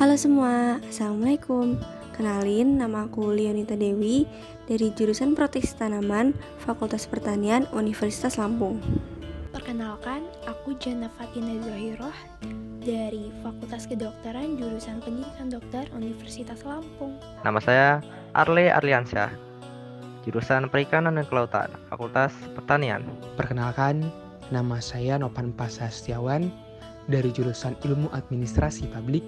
Halo semua, Assalamualaikum. Kenalin, nama aku Leonita Dewi dari jurusan Proteksi Tanaman, Fakultas Pertanian, Universitas Lampung. Perkenalkan, aku Jana Fatina Zahiroh dari Fakultas Kedokteran jurusan Pendidikan Dokter Universitas Lampung. Nama saya Arle Arliansyah, jurusan Perikanan dan Kelautan, Fakultas Pertanian. Perkenalkan, nama saya Nopan Pasha Setiawan dari jurusan Ilmu Administrasi Publik,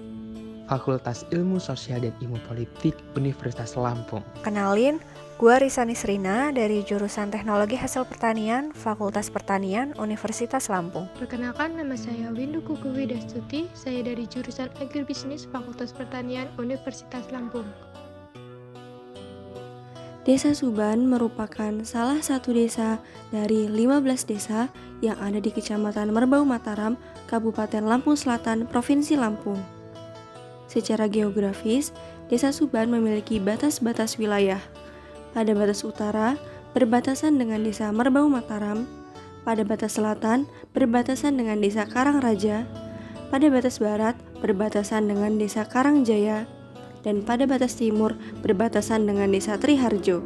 Fakultas Ilmu Sosial dan Ilmu Politik, Universitas Lampung. Kenalin, gue Risa Nisrina dari jurusan Teknologi Hasil Pertanian, Fakultas Pertanian, Universitas Lampung. Perkenalkan, nama saya Windu Kukuwi Dastuti, saya dari jurusan Agribisnis, Fakultas Pertanian, Universitas Lampung. Desa Suban merupakan salah satu desa dari 15 desa yang ada di Kecamatan Merbau Mataram, Kabupaten Lampung Selatan, Provinsi Lampung. Secara geografis, Desa Suban memiliki batas-batas wilayah. Pada batas utara, berbatasan dengan Desa Merbau Mataram. Pada batas selatan, berbatasan dengan Desa Karangraja. Pada batas barat, berbatasan dengan Desa Karangjaya. Dan pada batas timur, berbatasan dengan Desa Triharjo.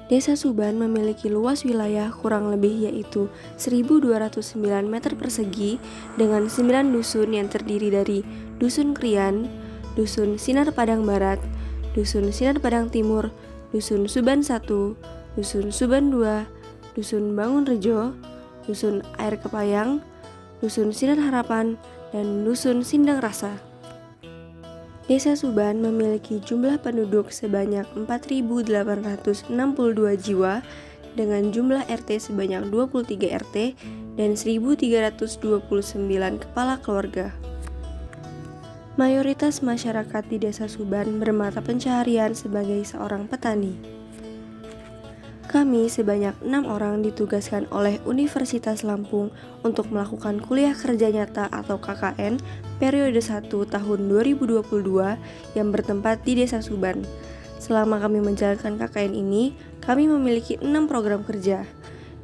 Desa Suban memiliki luas wilayah kurang lebih yaitu 1.209 meter persegi dengan 9 dusun yang terdiri dari Dusun Krian, Dusun Sinar Padang Barat, Dusun Sinar Padang Timur, Dusun Suban 1, Dusun Suban 2, Dusun Bangun Rejo, Dusun Air Kepayang, Dusun Sinar Harapan, dan Dusun Sindang Rasa. Desa Suban memiliki jumlah penduduk sebanyak 4.862 jiwa dengan jumlah RT sebanyak 23 RT dan 1.329 kepala keluarga. Mayoritas masyarakat di Desa Suban bermata pencaharian sebagai seorang petani. Kami sebanyak 6 orang ditugaskan oleh Universitas Lampung untuk melakukan kuliah kerja nyata atau KKN periode 1 tahun 2022 yang bertempat di Desa Suban. Selama kami menjalankan KKN ini, kami memiliki 6 program kerja.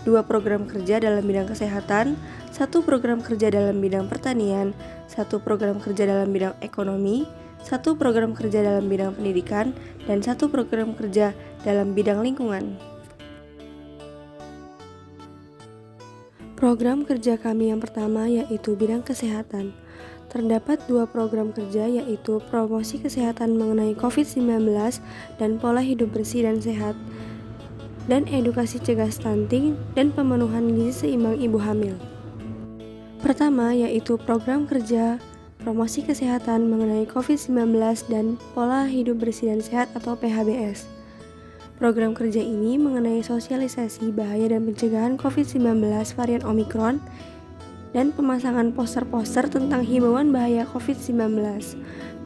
2 program kerja dalam bidang kesehatan, 1 program kerja dalam bidang pertanian, 1 program kerja dalam bidang ekonomi, 1 program kerja dalam bidang pendidikan, dan 1 program kerja dalam bidang lingkungan. Program kerja kami yang pertama yaitu bidang kesehatan. Terdapat 2 program kerja yaitu promosi kesehatan mengenai COVID-19 dan pola hidup bersih dan sehat, dan edukasi cegah stunting dan pemenuhan gizi seimbang ibu hamil. Pertama yaitu program kerja promosi kesehatan mengenai COVID-19 dan pola hidup bersih dan sehat atau PHBS. Program kerja ini mengenai sosialisasi bahaya dan pencegahan COVID-19 varian Omikron dan pemasangan poster-poster tentang himbauan bahaya COVID-19.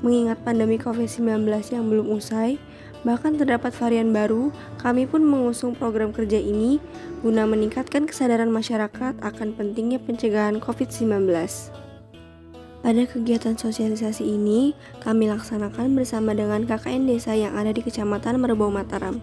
Mengingat pandemi COVID-19 yang belum usai, bahkan terdapat varian baru, kami pun mengusung program kerja ini guna meningkatkan kesadaran masyarakat akan pentingnya pencegahan COVID-19. Pada kegiatan sosialisasi ini, kami laksanakan bersama dengan KKN desa yang ada di Kecamatan Merbau Mataram.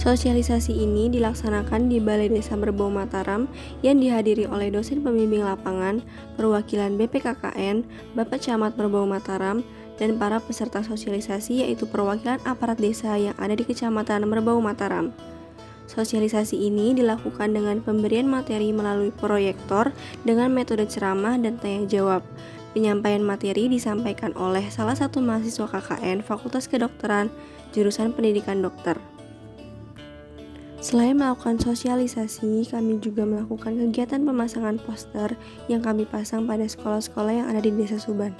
Sosialisasi ini dilaksanakan di Balai Desa Merbau Mataram yang dihadiri oleh dosen pembimbing lapangan, perwakilan BPKKN, Bapak Camat Merbau Mataram, dan para peserta sosialisasi yaitu perwakilan aparat desa yang ada di Kecamatan Merbau Mataram. Sosialisasi ini dilakukan dengan pemberian materi melalui proyektor dengan metode ceramah dan tanya jawab. Penyampaian materi disampaikan oleh salah satu mahasiswa KKN Fakultas Kedokteran, jurusan Pendidikan Dokter. Selain melakukan sosialisasi, kami juga melakukan kegiatan pemasangan poster yang kami pasang pada sekolah-sekolah yang ada di Desa Suban.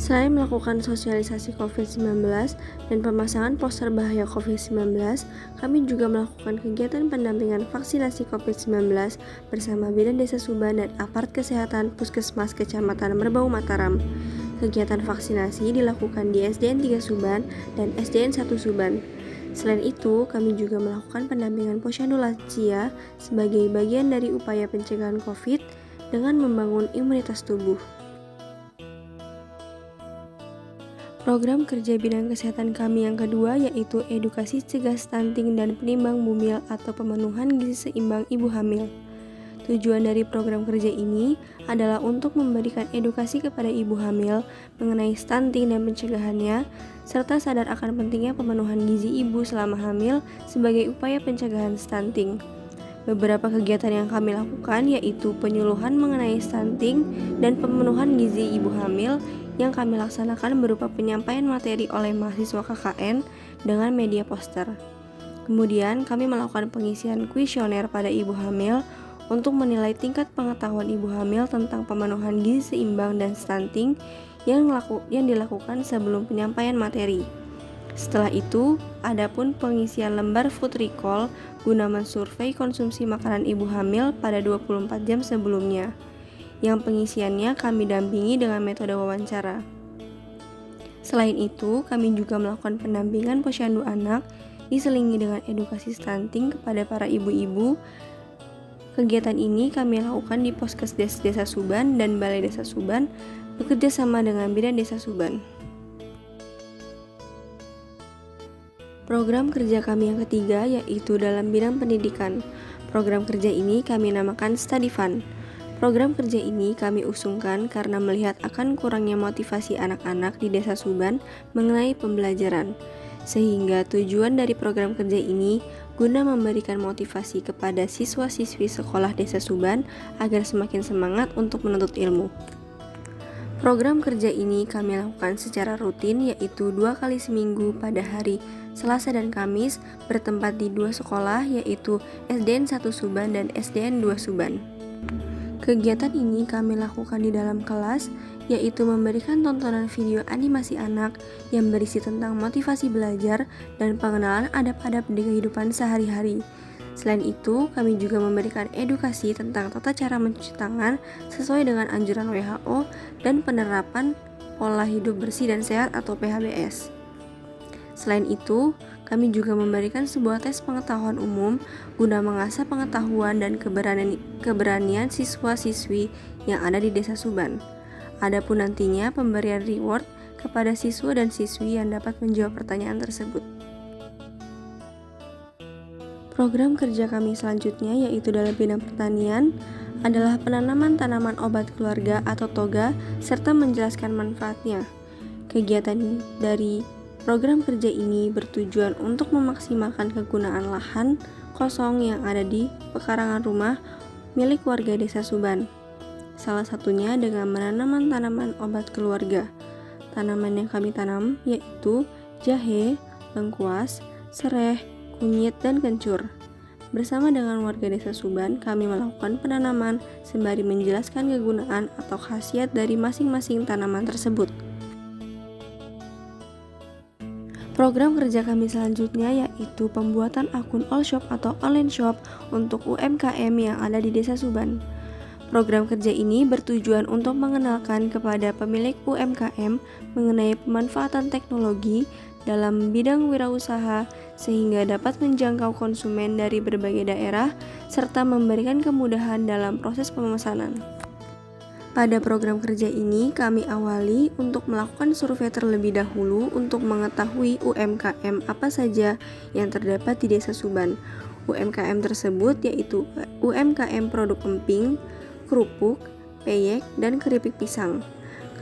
Selain melakukan sosialisasi COVID-19 dan pemasangan poster bahaya COVID-19, kami juga melakukan kegiatan pendampingan vaksinasi COVID-19 bersama Bidan Desa Suban dan aparat kesehatan Puskesmas Kecamatan Merbau Mataram. Kegiatan vaksinasi dilakukan di SDN 3 Suban dan SDN 1 Suban. Selain itu, kami juga melakukan pendampingan posyandu lansia sebagai bagian dari upaya pencegahan COVID dengan membangun imunitas tubuh. Program kerja bidang kesehatan kami yang kedua yaitu edukasi cegah stunting dan penimbang bumil atau pemenuhan gizi seimbang ibu hamil. Tujuan dari program kerja ini adalah untuk memberikan edukasi kepada ibu hamil mengenai stunting dan pencegahannya, serta sadar akan pentingnya pemenuhan gizi ibu selama hamil sebagai upaya pencegahan stunting. Beberapa kegiatan yang kami lakukan yaitu penyuluhan mengenai stunting dan pemenuhan gizi ibu hamil yang kami laksanakan berupa penyampaian materi oleh mahasiswa KKN dengan media poster. Kemudian kami melakukan pengisian kuesioner pada ibu hamil untuk menilai tingkat pengetahuan ibu hamil tentang pemenuhan gizi seimbang dan stunting yang dilakukan sebelum penyampaian materi. Setelah itu, adapun pengisian lembar food recall guna mensurvei konsumsi makanan ibu hamil pada 24 jam sebelumnya, yang pengisiannya kami dampingi dengan metode wawancara. Selain itu, kami juga melakukan pendampingan posyandu anak diselingi dengan edukasi stunting kepada para ibu-ibu. Kegiatan ini kami lakukan di Poskesdes Desa Suban dan Balai Desa Suban bekerja sama dengan Bidan Desa Suban. Program kerja kami yang ketiga yaitu dalam bidang pendidikan. Program kerja ini kami namakan Study Fund. Program kerja ini kami usungkan karena melihat akan kurangnya motivasi anak-anak di Desa Suban mengenai pembelajaran. Sehingga tujuan dari program kerja ini guna memberikan motivasi kepada siswa-siswi sekolah Desa Suban agar semakin semangat untuk menuntut ilmu. Program kerja ini kami lakukan secara rutin yaitu 2 kali seminggu pada hari Selasa dan Kamis bertempat di 2 sekolah yaitu SDN 1 Suban dan SDN 2 Suban. Kegiatan ini kami lakukan di dalam kelas, yaitu memberikan tontonan video animasi anak yang berisi tentang motivasi belajar dan pengenalan adab-adab di kehidupan sehari-hari. Selain itu, kami juga memberikan edukasi tentang tata cara mencuci tangan sesuai dengan anjuran WHO dan penerapan pola hidup bersih dan sehat atau PHBS. Selain itu, kami juga memberikan sebuah tes pengetahuan umum guna mengasah pengetahuan dan keberanian siswa-siswi yang ada di Desa Suban. Adapun nantinya pemberian reward kepada siswa dan siswi yang dapat menjawab pertanyaan tersebut. Program kerja kami selanjutnya yaitu dalam bidang pertanian adalah penanaman tanaman obat keluarga atau toga serta menjelaskan manfaatnya. Kegiatan dari program kerja ini bertujuan untuk memaksimalkan kegunaan lahan kosong yang ada di pekarangan rumah milik warga Desa Suban. Salah satunya dengan menanam tanaman obat keluarga. Tanaman yang kami tanam yaitu jahe, lengkuas, sereh, kunyit, dan kencur. Bersama dengan warga Desa Suban, kami melakukan penanaman sembari menjelaskan kegunaan atau khasiat dari masing-masing tanaman tersebut. Program kerja kami selanjutnya yaitu pembuatan akun all shop atau online shop untuk UMKM yang ada di Desa Suban. Program kerja ini bertujuan untuk mengenalkan kepada pemilik UMKM mengenai pemanfaatan teknologi dalam bidang wirausaha sehingga dapat menjangkau konsumen dari berbagai daerah serta memberikan kemudahan dalam proses pemesanan. Pada program kerja ini, kami awali untuk melakukan survei terlebih dahulu untuk mengetahui UMKM apa saja yang terdapat di Desa Suban. UMKM tersebut yaitu UMKM produk emping, kerupuk, peyek, dan keripik pisang.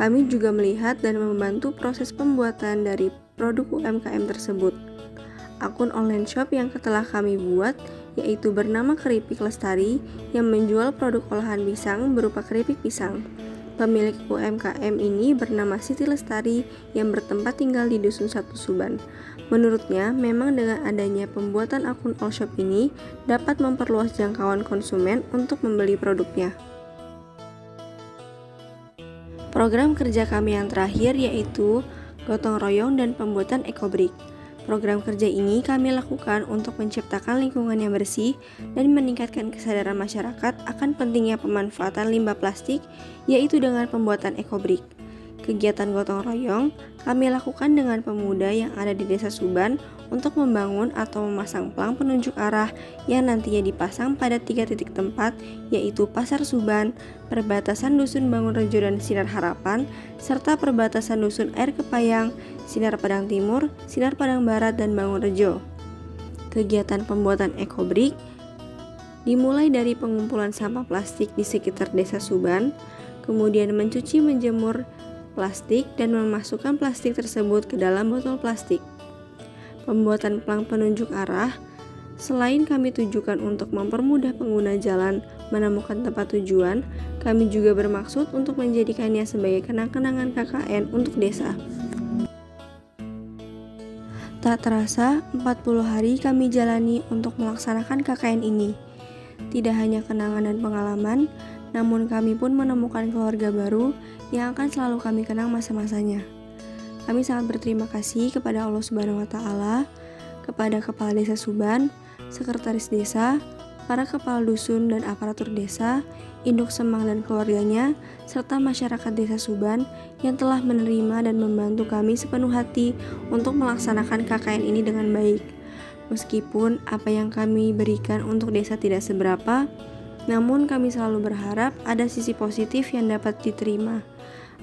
Kami juga melihat dan membantu proses pembuatan dari produk UMKM tersebut. Akun online shop yang telah kami buat yaitu bernama Keripik Lestari yang menjual produk olahan pisang berupa keripik pisang. Pemilik UMKM ini bernama Siti Lestari yang bertempat tinggal di Dusun 1 Suban. Menurutnya, memang dengan adanya pembuatan akun all shop ini dapat memperluas jangkauan konsumen untuk membeli produknya. Program kerja kami yang terakhir yaitu gotong royong dan pembuatan ekobrik. Program kerja ini kami lakukan untuk menciptakan lingkungan yang bersih dan meningkatkan kesadaran masyarakat akan pentingnya pemanfaatan limbah plastik, yaitu dengan pembuatan ekobrik. Kegiatan gotong royong kami lakukan dengan pemuda yang ada di Desa Suban untuk membangun atau memasang pelang penunjuk arah yang nantinya dipasang pada 3 titik tempat, yaitu Pasar Suban, perbatasan Dusun Bangunrejo dan Sinar Harapan, serta perbatasan Dusun Air Kepayang, Sinar Padang Timur, Sinar Padang Barat, dan Bangunrejo. Kegiatan pembuatan ekobrik dimulai dari pengumpulan sampah plastik di sekitar desa Suban, kemudian mencuci menjemur plastik dan memasukkan plastik tersebut ke dalam botol plastik. Pembuatan pelang penunjuk arah, selain kami tujukan untuk mempermudah pengguna jalan menemukan tempat tujuan, kami juga bermaksud untuk menjadikannya sebagai kenang-kenangan KKN untuk desa. Tak terasa, 40 hari kami jalani untuk melaksanakan KKN ini. Tidak hanya kenangan dan pengalaman, namun kami pun menemukan keluarga baru yang akan selalu kami kenang masa-masanya. Kami sangat berterima kasih kepada Allah Subhanahu wa Ta'ala, kepada Kepala Desa Suban, Sekretaris Desa, para kepala dusun dan aparatur desa, induk Semang dan keluarganya, serta masyarakat Desa Suban yang telah menerima dan membantu kami sepenuh hati untuk melaksanakan KKN ini dengan baik. Meskipun apa yang kami berikan untuk desa tidak seberapa, namun kami selalu berharap ada sisi positif yang dapat diterima.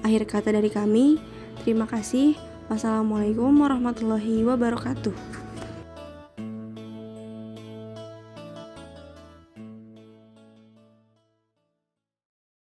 Akhir kata dari kami, terima kasih. Wassalamualaikum warahmatullahi wabarakatuh.